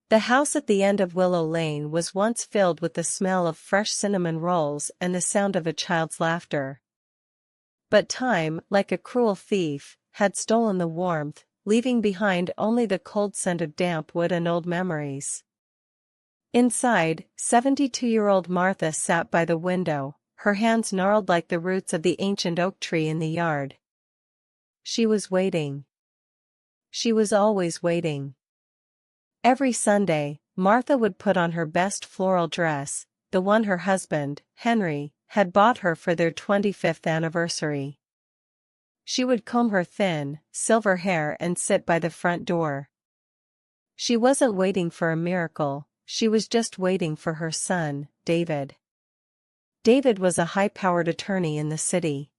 The house at the end of Willow Lane was once filled with the smell of fresh cinnamon rolls and the sound of a child's laughter. But time, like a cruel thief, had stolen the warmth, leaving behind only the cold scent of damp wood and old memories. Inside, 72-year-old Martha sat by the window, her hands gnarled like the roots of the ancient oak tree in the yard. She was waiting. She was always waiting. Every Sunday, Martha would put on her best floral dress, the one her husband, Henry, had bought her for their 25th anniversary. She would comb her thin, silver hair and sit by the front door. She wasn't waiting for a miracle, she was just waiting for her son, David. David was a high-powered attorney in the city.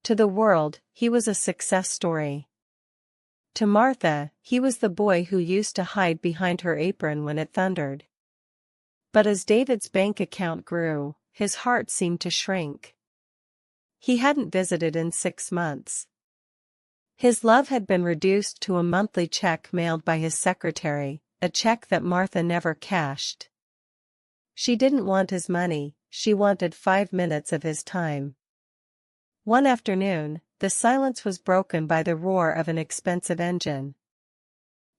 To the world, he was a success story. To Martha, he was the boy who used to hide behind her apron when it thundered. But as David's bank account grew, his heart seemed to shrink. He hadn't visited in 6 months. His love had been reduced to a monthly check mailed by his secretary, a check that Martha never cashed. She didn't want his money, she wanted 5 minutes of his time. One afternoon, the silence was broken by the roar of an expensive engine.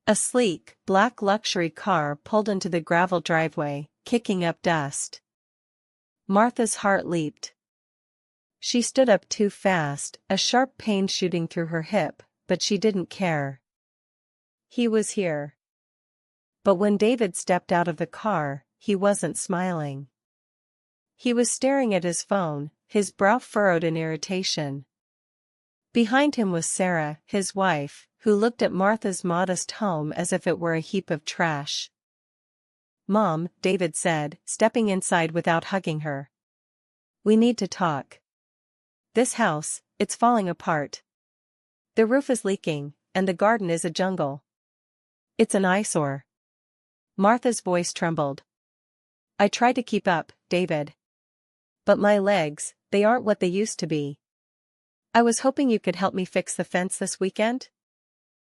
A sleek, black luxury car pulled into the gravel driveway, kicking up dust. Martha's heart leaped. She stood up too fast, a sharp pain shooting through her hip, but she didn't care. He was here. But when David stepped out of the car, he wasn't smiling. He was staring at his phone, his brow furrowed in irritation. Behind him was Sarah, his wife, who looked at Martha's modest home as if it were a heap of trash. "Mom," David said, stepping inside without hugging her. "We need to talk. This house, it's falling apart. The roof is leaking, and the garden is a jungle. It's an eyesore." Martha's voice trembled. "I try to keep up, David. But my legs, they aren't what they used to be. I was hoping you could help me fix the fence this weekend?"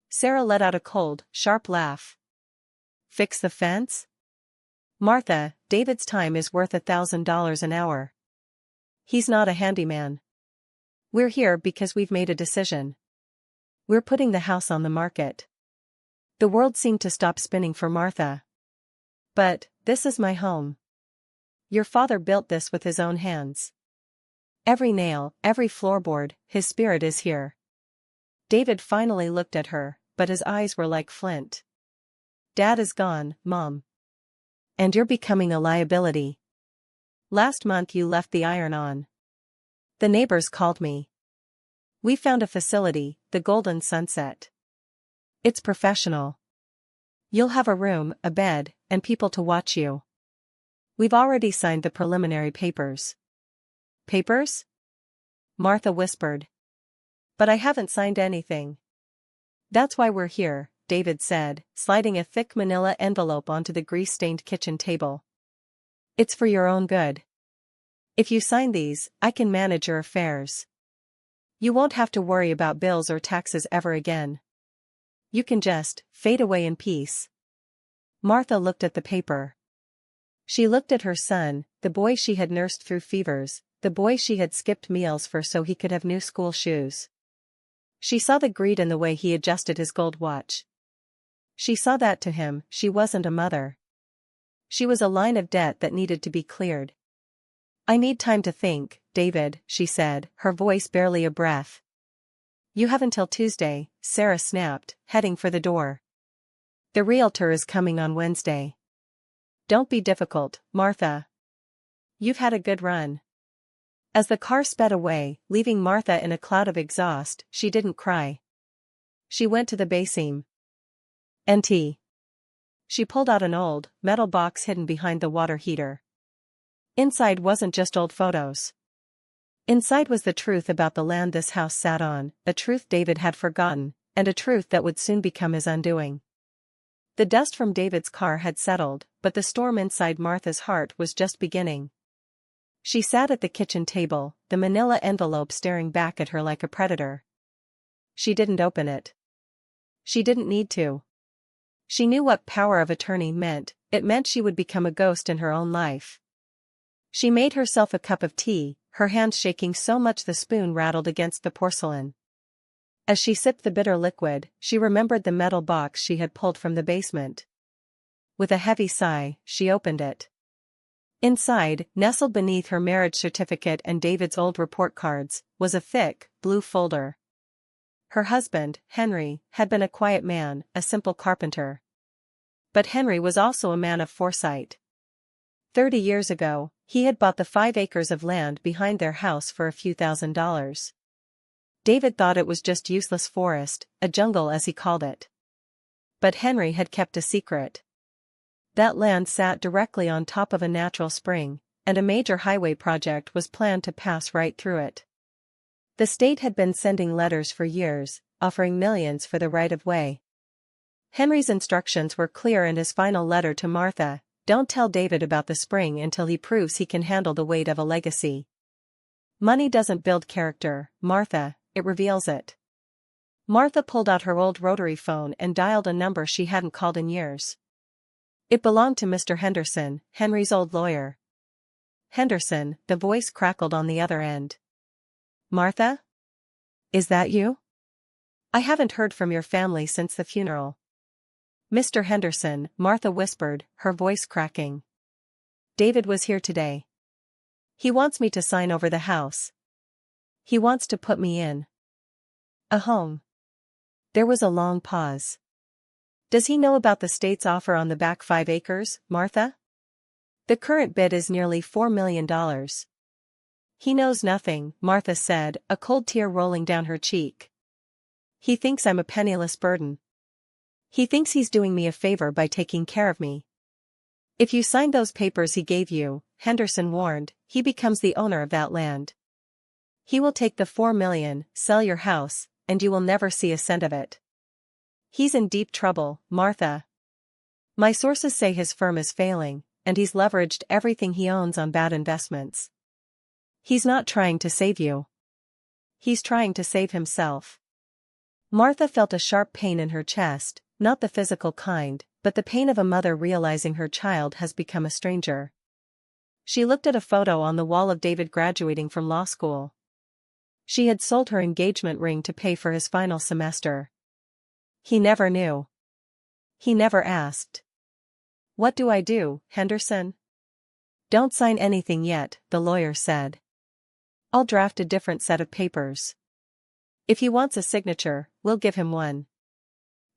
Sarah let out a cold, sharp laugh. "Fix the fence?" "Martha, David's time is worth $1,000 an hour. He's not a handyman. We're here because we've made a decision. We're putting the house on the market." The world seemed to stop spinning for Martha. "But, this is my home. Your father built this with his own hands. Every nail, every floorboard, his spirit is here." David finally looked at her, but his eyes were like flint. "Dad is gone, Mom. And you're becoming a liability. Last month you left the iron on. The neighbors called me. We found a facility, the Golden Sunset. It's professional. You'll have a room, a bed, and people to watch you. We've already signed the preliminary papers." "Papers?" Martha whispered. "But I haven't signed anything." "That's why we're here," David said, sliding a thick manila envelope onto the grease-stained kitchen table. "It's for your own good. If you sign these, I can manage your affairs. You won't have to worry about bills or taxes ever again. You can just fade away in peace." Martha looked at the paper. She looked at her son, the boy she had nursed through fevers, the boy she had skipped meals for so he could have new school shoes. She saw the greed in the way he adjusted his gold watch. She saw that to him, she wasn't a mother. She was a line of debt that needed to be cleared. "I need time to think, David," she said, her voice barely a breath. "You have until Tuesday," Sarah snapped, heading for the door. "The realtor is coming on Wednesday. Don't be difficult, Martha. You've had a good run." As the car sped away, leaving Martha in a cloud of exhaust, she didn't cry. She went to the bayseam. "NT." She pulled out an old, metal box hidden behind the water heater. Inside wasn't just old photos. Inside was the truth about the land this house sat on, a truth David had forgotten, and a truth that would soon become his undoing. The dust from David's car had settled, but the storm inside Martha's heart was just beginning. She sat at the kitchen table, the manila envelope staring back at her like a predator. She didn't open it. She didn't need to. She knew what power of attorney meant. It meant she would become a ghost in her own life. She made herself a cup of tea, her hands shaking so much the spoon rattled against the porcelain. As she sipped the bitter liquid, she remembered the metal box she had pulled from the basement. With a heavy sigh, she opened it. Inside, nestled beneath her marriage certificate and David's old report cards, was a thick, blue folder. Her husband, Henry, had been a quiet man, a simple carpenter. But Henry was also a man of foresight. 30 years ago, he had bought the 5 acres of land behind their house for a few $1,000s. David thought it was just useless forest, a jungle as he called it. But Henry had kept a secret. That land sat directly on top of a natural spring, and a major highway project was planned to pass right through it. The state had been sending letters for years, offering millions for the right-of-way. Henry's instructions were clear in his final letter to Martha: don't tell David about the spring until he proves he can handle the weight of a legacy. Money doesn't build character, Martha, it reveals it. Martha pulled out her old rotary phone and dialed a number she hadn't called in years. It belonged to Mr. Henderson, Henry's old lawyer. Henderson, the voice crackled on the other end. Martha? Is that you? I haven't heard from your family since the funeral. Mr. Henderson, Martha whispered, her voice cracking. David was here today. He wants me to sign over the house. He wants to put me in a home. There was a long pause. Does he know about the state's offer on the back 5 acres, Martha? The current bid is nearly $4 million. He knows nothing, Martha said, a cold tear rolling down her cheek. He thinks I'm a penniless burden. He thinks he's doing me a favor by taking care of me. If you sign those papers he gave you, Henderson warned, he becomes the owner of that land. He will take the $4 million, sell your house, and you will never see a cent of it. He's in deep trouble, Martha. My sources say his firm is failing, and he's leveraged everything he owns on bad investments. He's not trying to save you. He's trying to save himself. Martha felt a sharp pain in her chest, not the physical kind, but the pain of a mother realizing her child has become a stranger. She looked at a photo on the wall of David graduating from law school. She had sold her engagement ring to pay for his final semester. He never knew. He never asked. What do I do, Henderson? Don't sign anything yet, the lawyer said. I'll draft a different set of papers. If he wants a signature, we'll give him one.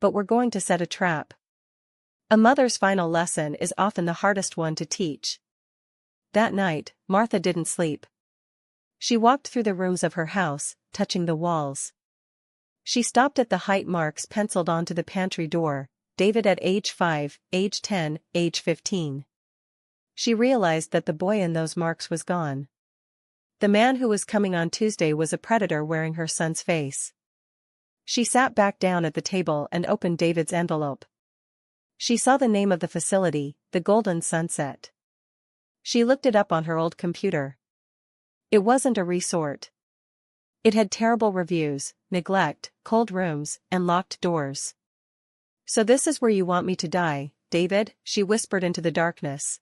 But we're going to set a trap. A mother's final lesson is often the hardest one to teach. That night, Martha didn't sleep. She walked through the rooms of her house, touching the walls. She stopped at the height marks penciled onto the pantry door: David at age 5, age 10, age 15. She realized that the boy in those marks was gone. The man who was coming on Tuesday was a predator wearing her son's face. She sat back down at the table and opened David's envelope. She saw the name of the facility, the Golden Sunset. She looked it up on her old computer. It wasn't a resort. It had terrible reviews, neglect, cold rooms, and locked doors. So this is where you want me to die, David, she whispered into the darkness.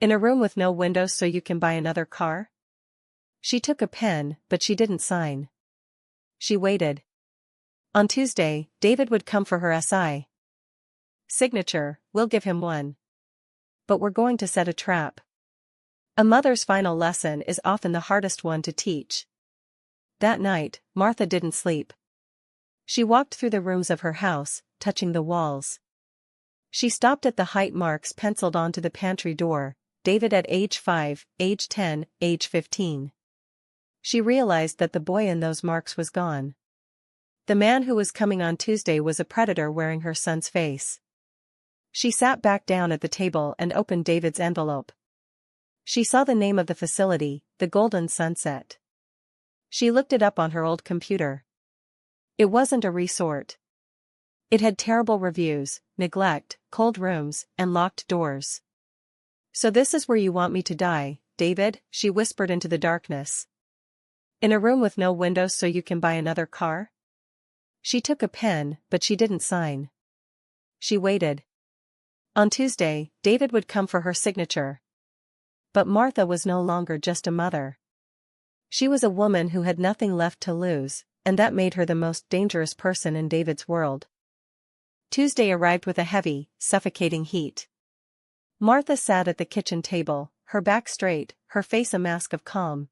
In a room with no windows so you can buy another car? She took a pen, but she didn't sign. She waited. On Tuesday, David would come for her SI signature, we'll give him one. But we're going to set a trap. A mother's final lesson is often the hardest one to teach. That night, Martha didn't sleep. She walked through the rooms of her house, touching the walls. She stopped at the height marks penciled onto the pantry door: David at age 5, age 10, age 15. She realized that the boy in those marks was gone. The man who was coming on Tuesday was a predator wearing her son's face. She sat back down at the table and opened David's envelope. She saw the name of the facility, the Golden Sunset. She looked it up on her old computer. It wasn't a resort. It had terrible reviews, neglect, cold rooms, and locked doors. So this is where you want me to die, David, she whispered into the darkness. In a room with no windows so you can buy another car? She took a pen, but she didn't sign. She waited. On Tuesday, David would come for her signature. But Martha was no longer just a mother. She was a woman who had nothing left to lose, and that made her the most dangerous person in David's world. Tuesday arrived with a heavy, suffocating heat. Martha sat at the kitchen table, her back straight, her face a mask of calm.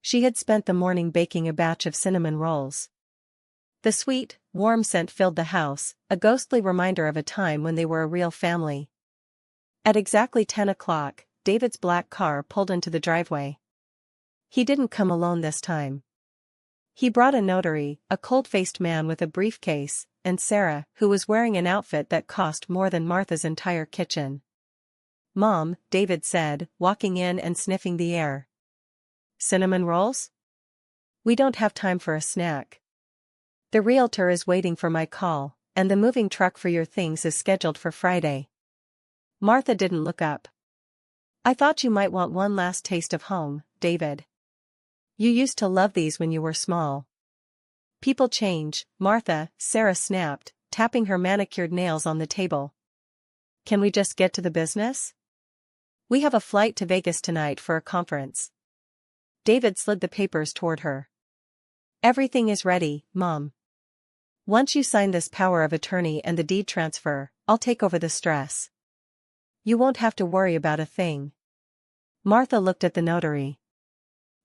She had spent the morning baking a batch of cinnamon rolls. The sweet, warm scent filled the house, a ghostly reminder of a time when they were a real family. At exactly 10 o'clock, David's black car pulled into the driveway. He didn't come alone this time. He brought a notary, a cold-faced man with a briefcase, and Sarah, who was wearing an outfit that cost more than Martha's entire kitchen. "Mom," David said, walking in and sniffing the air. "Cinnamon rolls? We don't have time for a snack. The realtor is waiting for my call, and the moving truck for your things is scheduled for Friday." Martha didn't look up. "I thought you might want one last taste of home, David. You used to love these when you were small." "People change, Martha," Sarah snapped, tapping her manicured nails on the table. "Can we just get to the business? We have a flight to Vegas tonight for a conference." David slid the papers toward her. "Everything is ready, Mom. Once you sign this power of attorney and the deed transfer, I'll take over the stress. You won't have to worry about a thing." Martha looked at the notary.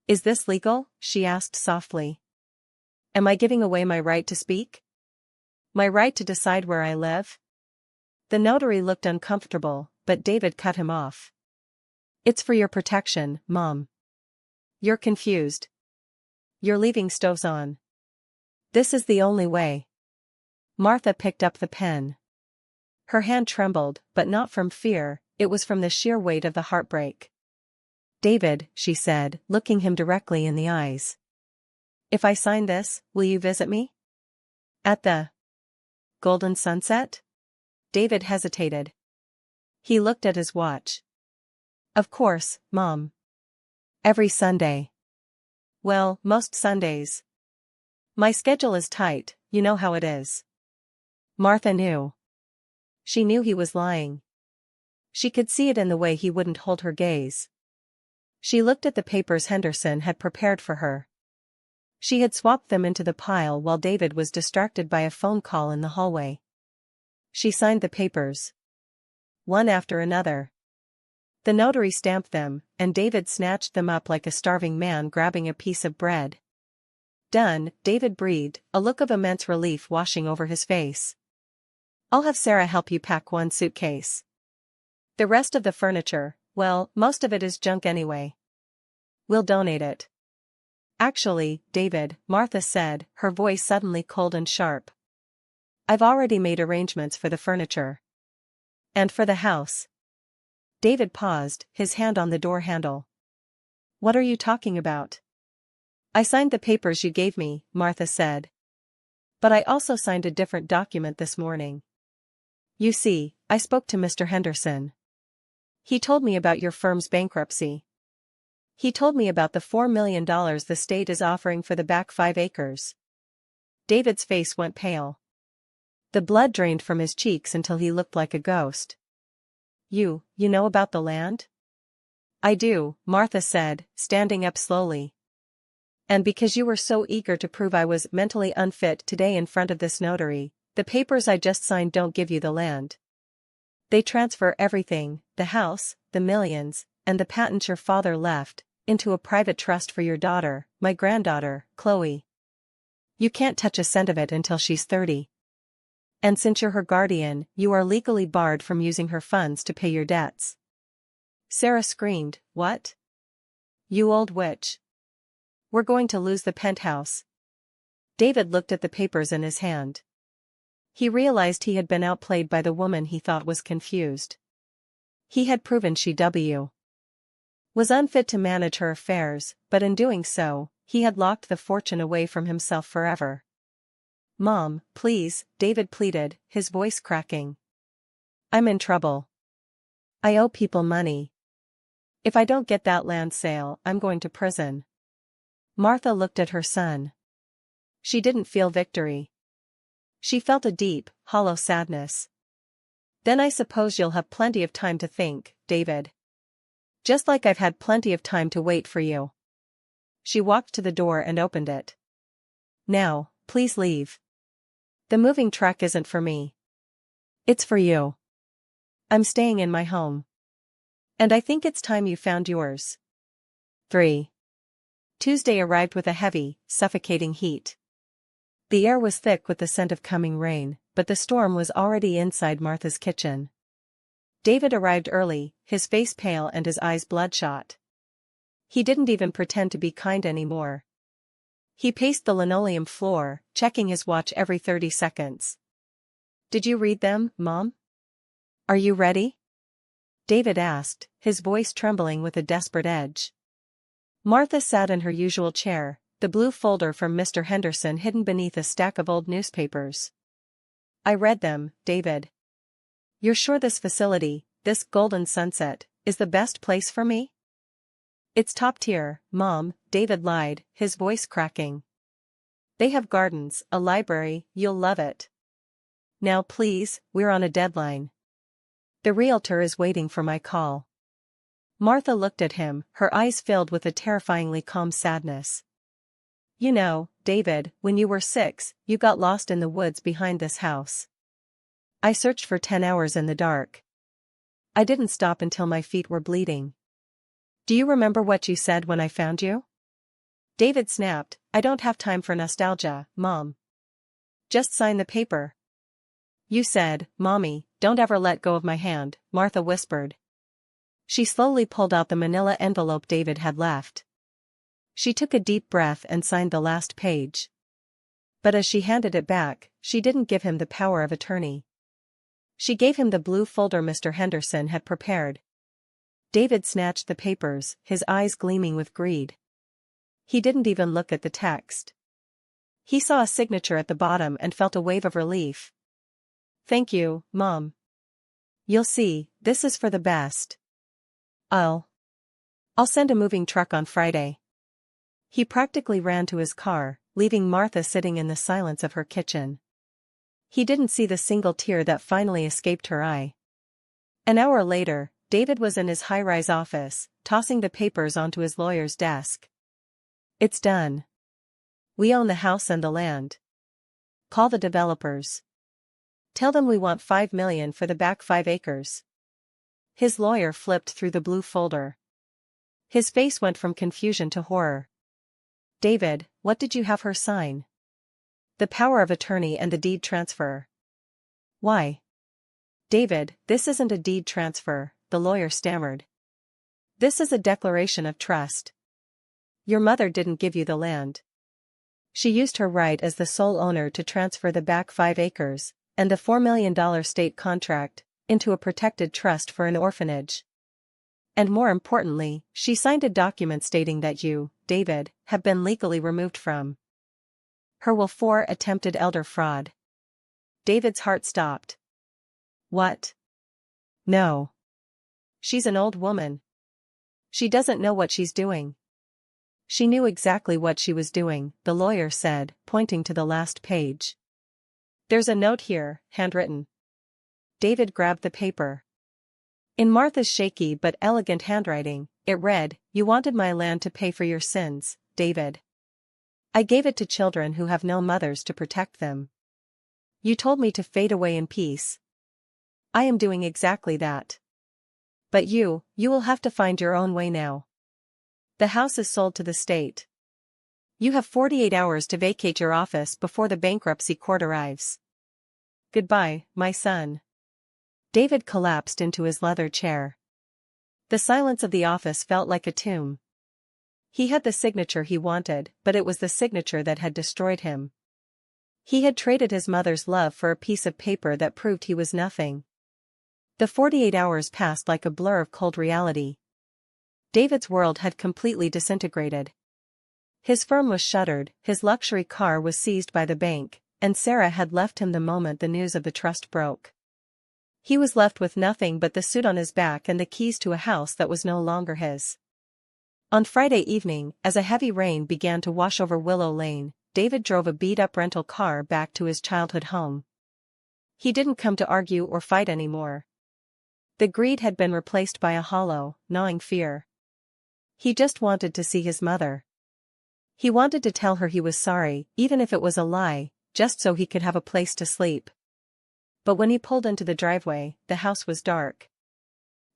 "Is this legal?" she asked softly. "Am I giving away my right to speak? My right to decide where I live?" The notary looked uncomfortable, but David cut him off. "It's for your protection, Mom. You're confused. You're leaving stoves on. This is the only way." Martha picked up the pen. Her hand trembled, but not from fear, it was from the sheer weight of the heartbreak. "David," she said, looking him directly in the eyes. "If I sign this, will you visit me? At the Golden Sunset?" David hesitated. He looked at his watch. "Of course, Mom. Every Sunday." "Well, most Sundays. My schedule is tight, you know how it is." Martha knew. She knew he was lying. She could see it in the way he wouldn't hold her gaze. She looked at the papers Henderson had prepared for her. She had swapped them into the pile while David was distracted by a phone call in the hallway. She signed the papers. One after another. The notary stamped them, and David snatched them up like a starving man grabbing a piece of bread. "Done," David breathed, a look of immense relief washing over his face. "I'll have Sarah help you pack one suitcase. The rest of the furniture, well, most of it is junk anyway. We'll donate it." "Actually, David," Martha said, her voice suddenly cold and sharp. "I've already made arrangements for the furniture. And for the house." David paused, his hand on the door handle. "What are you talking about?" "I signed the papers you gave me," Martha said. "But I also signed a different document this morning. You see, I spoke to Mr. Henderson. He told me about your firm's bankruptcy. He told me about the $4 million the state is offering for the back 5 acres. David's face went pale. The blood drained from his cheeks until he looked like a ghost. You know about the land?" "I do," Martha said, standing up slowly. "And because you were so eager to prove I was mentally unfit today in front of this notary, the papers I just signed don't give you the land. They transfer everything, the house, the millions, and the patents your father left, into a private trust for your daughter, my granddaughter, Chloe. You can't touch a cent of it until she's 30. And since you're her guardian, you are legally barred from using her funds to pay your debts." Sarah screamed, "What? You old witch. We're going to lose the penthouse." David looked at the papers in his hand. He realized he had been outplayed by the woman he thought was confused. He had proven she was unfit to manage her affairs, but in doing so, he had locked the fortune away from himself forever. "Mom, please," David pleaded, his voice cracking. "I'm in trouble. I owe people money. If I don't get that land sale, I'm going to prison." Martha looked at her son. She didn't feel victory. She felt a deep, hollow sadness. Then I suppose you'll have plenty of time to think, David. Just like I've had plenty of time to wait for you. She walked to the door and opened it. Now, please leave. The moving truck isn't for me. It's for you. I'm staying in my home. And I think it's time you found yours. 3. Tuesday arrived with a heavy, suffocating heat. The air was thick with the scent of coming rain, but the storm was already inside Martha's kitchen. David arrived early, his face pale and his eyes bloodshot. He didn't even pretend to be kind anymore. He paced the linoleum floor, checking his watch every 30 seconds. Did you read them, Mom? Are you ready? David asked, his voice trembling with a desperate edge. Martha sat in her usual chair, the blue folder from Mr. Henderson hidden beneath a stack of old newspapers. I read them, David. You're sure this facility, this golden sunset, is the best place for me? It's top tier, Mom, David lied, his voice cracking. They have gardens, a library, you'll love it. Now please, we're on a deadline. The realtor is waiting for my call. Martha looked at him, her eyes filled with a terrifyingly calm sadness. You know, David, when you were 6, you got lost in the woods behind this house. I searched for 10 hours in the dark. I didn't stop until my feet were bleeding. Do you remember what you said when I found you? David snapped, I don't have time for nostalgia, Mom. Just sign the paper. You said, Mommy, don't ever let go of my hand, Martha whispered. She slowly pulled out the manila envelope David had left. She took a deep breath and signed the last page. But as she handed it back, she didn't give him the power of attorney. She gave him the blue folder Mr. Henderson had prepared. David snatched the papers, his eyes gleaming with greed. He didn't even look at the text. He saw a signature at the bottom and felt a wave of relief. Thank you, Mom. You'll see, this is for the best. I'll send a moving truck on Friday. He practically ran to his car, leaving Martha sitting in the silence of her kitchen. He didn't see the single tear that finally escaped her eye. An hour later, David was in his high-rise office, tossing the papers onto his lawyer's desk. It's done. We own the house and the land. Call the developers. Tell them we want $5 million for the back 5 acres. His lawyer flipped through the blue folder. His face went from confusion to horror. David, what did you have her sign? The power of attorney and the deed transfer. Why? David, this isn't a deed transfer, the lawyer stammered. This is a declaration of trust. Your mother didn't give you the land. She used her right as the sole owner to transfer the back 5 acres, and the $4 million state contract, into a protected trust for an orphanage. And more importantly, she signed a document stating that you, David, have been legally removed from her will for attempted elder fraud. David's heart stopped. What? No. She's an old woman. She doesn't know what she's doing. She knew exactly what she was doing, the lawyer said, pointing to the last page. There's a note here, handwritten. David grabbed the paper. In Martha's shaky but elegant handwriting, it read, You wanted my land to pay for your sins, David. I gave it to children who have no mothers to protect them. You told me to fade away in peace. I am doing exactly that. But you will have to find your own way now. The house is sold to the state. You have 48 hours to vacate your office before the bankruptcy court arrives. Goodbye, my son. David collapsed into his leather chair. The silence of the office felt like a tomb. He had the signature he wanted, but it was the signature that had destroyed him. He had traded his mother's love for a piece of paper that proved he was nothing. The 48 hours passed like a blur of cold reality. David's world had completely disintegrated. His firm was shuttered, his luxury car was seized by the bank, and Sarah had left him the moment the news of the trust broke. He was left with nothing but the suit on his back and the keys to a house that was no longer his. On Friday evening, as a heavy rain began to wash over Willow Lane, David drove a beat-up rental car back to his childhood home. He didn't come to argue or fight anymore. The greed had been replaced by a hollow, gnawing fear. He just wanted to see his mother. He wanted to tell her he was sorry, even if it was a lie, just so he could have a place to sleep. But when he pulled into the driveway, the house was dark.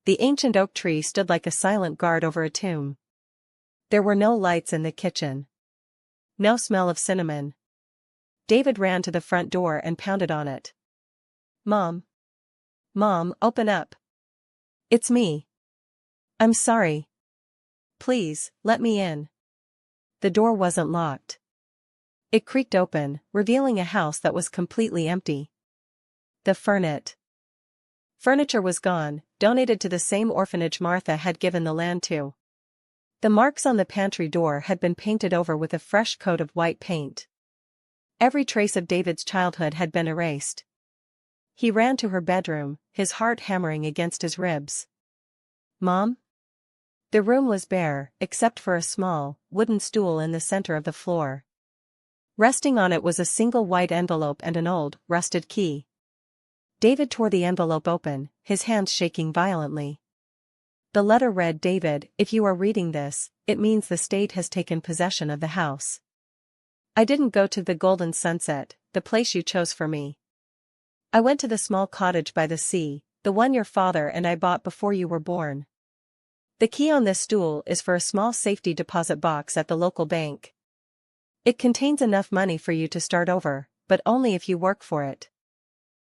The ancient oak tree stood like a silent guard over a tomb. There were no lights in the kitchen. No smell of cinnamon. David ran to the front door and pounded on it. "Mom. Mom, open up. It's me. I'm sorry. Please, let me in." The door wasn't locked. It creaked open, revealing a house that was completely empty. The furniture was gone, donated to the same orphanage Martha had given the land to. The marks on the pantry door had been painted over with a fresh coat of white paint. Every trace of David's childhood had been erased. He ran to her bedroom, his heart hammering against his ribs. "Mom?" The room was bare, except for a small, wooden stool in the center of the floor. Resting on it was a single white envelope and an old, rusted key. David tore the envelope open, his hands shaking violently. The letter read, "David, if you are reading this, it means the state has taken possession of the house. I didn't go to the Golden Sunset, the place you chose for me. I went to the small cottage by the sea, the one your father and I bought before you were born. The key on this stool is for a small safety deposit box at the local bank. It contains enough money for you to start over, but only if you work for it.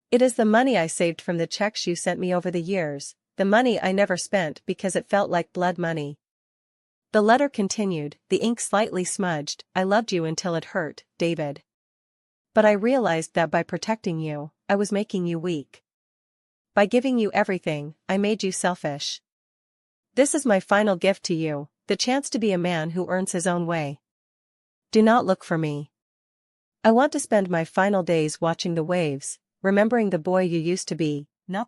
It is the money I saved from the checks you sent me over the years, the money I never spent because it felt like blood money." The letter continued, the ink slightly smudged. "I loved you until it hurt, David. But I realized that by protecting you, I was making you weak. By giving you everything, I made you selfish. This is my final gift to you, the chance to be a man who earns his own way. Do not look for me. I want to spend my final days watching the waves, remembering the boy you used to be, not the